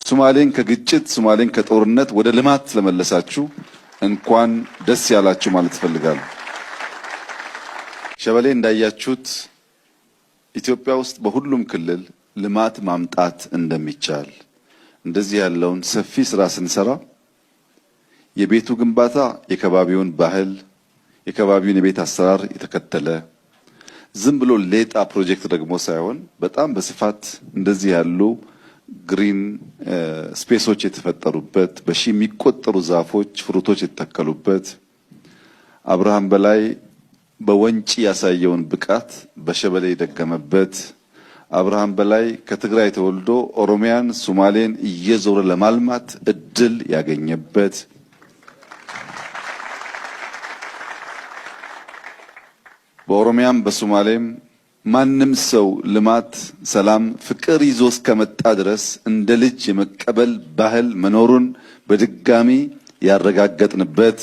ሶማሌን ከግጭት ሶማሌን ከጦርነት ወደ ልማት ስለመለሳችሁ እንኳን ደስ ያላችሁ ማለት ፈልጋለሁ። ሸበሌ እንዳያችሁት ኢትዮጵያ ውስጥ በሁሉም ክልል ልማት ማምጣት እንደሚቻል እንደዚህ ያለውን ሰፊ ስራ ስንሰራ የቤቱ ግንባታ የከባቢውን ባህል የከባቢውን የቤት አሰራር የተከተለ ዝም ብሎ ሌጣ ፕሮጀክት ደግሞ ሳይሆን በጣም በስፋት እንደዚህ ያሉ ግሪን ስፔሶች የተፈጠሩበት በሺ የሚቆጠሩ ዛፎች ፍሩቶች የተተከሉበት አብርሃም በላይ በወንጪ ያሳየውን ብቃት በሸበሌ የደገመበት አብርሃም በላይ ከትግራይ ተወልዶ ኦሮሚያን ሶማሌን እየዞረ ለማልማት እድል ያገኘበት በኦሮሚያም በሶማሌም ማንም ሰው ልማት ሰላም ፍቅር ይዞ እስከመጣ ድረስ እንደ ልጅ የመቀበል ባህል መኖሩን በድጋሚ ያረጋገጥንበት